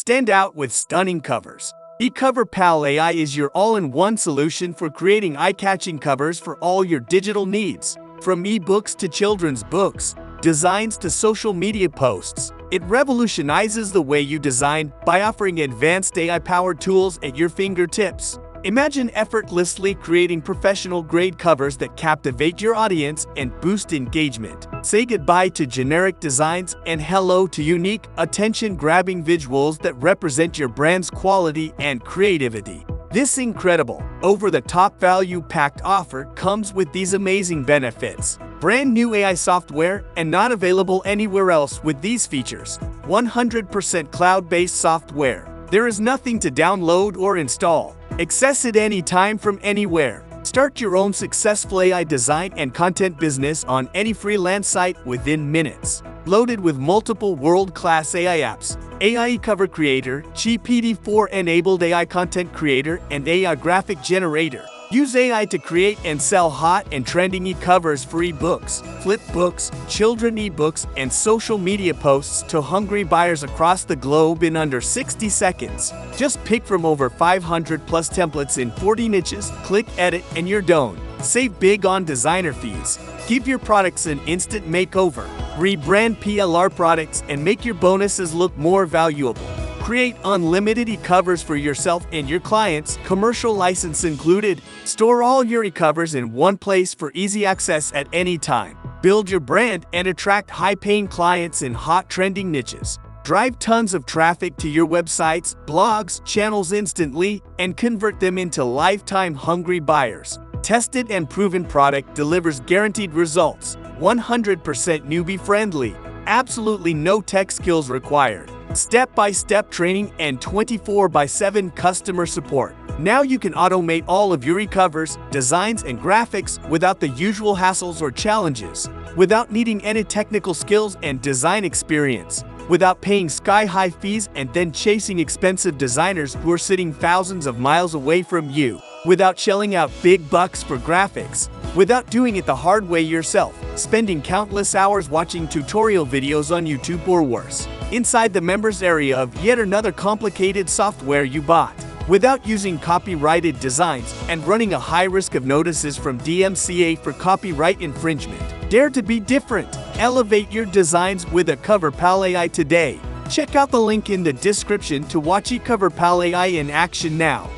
Stand out with stunning covers. EcoverPal AI is your all-in-one solution for creating eye-catching covers for all your digital needs. From ebooks to children's books, designs to social media posts, it revolutionizes the way you design by offering advanced AI-powered tools at your fingertips. Imagine effortlessly creating professional-grade covers that captivate your audience and boost engagement. Say goodbye to generic designs and hello to unique, attention-grabbing visuals that represent your brand's quality and creativity. This incredible, over-the-top value-packed offer comes with these amazing benefits. Brand new AI software and not available anywhere else with these features. 100% cloud-based software. There is nothing to download or install. Access it anytime from anywhere. Start your own successful AI design and content business on any freelance site within minutes. Loaded with multiple world-class AI apps, AI Ecover Creator, GPT-4-enabled AI content creator, and AI graphic generator. Use AI to create and sell hot and trending e-covers for ebooks, flipbooks, children ebooks, and social media posts to hungry buyers across the globe in under 60 seconds. Just pick from over 500 plus templates in 40 niches, click edit, and you're done. Save big on designer fees. Give your products an instant makeover. Rebrand PLR products and make your bonuses look more valuable. Create unlimited e-covers for yourself and your clients, commercial license included. Store all your e-covers in one place for easy access at any time. Build your brand and attract high-paying clients in hot trending niches. Drive tons of traffic to your websites, blogs, channels instantly, and convert them into lifetime hungry buyers. Tested and proven product delivers guaranteed results. 100% newbie-friendly. Absolutely no tech skills required. Step-by-step training and 24/7 customer support. Now you can automate all of your e-covers, designs, and graphics without the usual hassles or challenges. Without needing any technical skills and design experience. Without paying sky-high fees and then chasing expensive designers who are sitting thousands of miles away from you. Without shelling out big bucks for graphics. Without doing it the hard way yourself, spending countless hours watching tutorial videos on YouTube or worse. Inside the members area of yet another complicated software you bought. Without using copyrighted designs and running a high risk of notices from DMCA for copyright infringement. Dare to be different. Elevate your designs with EcoverPal AI today. Check out the link in the description to watch EcoverPal AI in action now.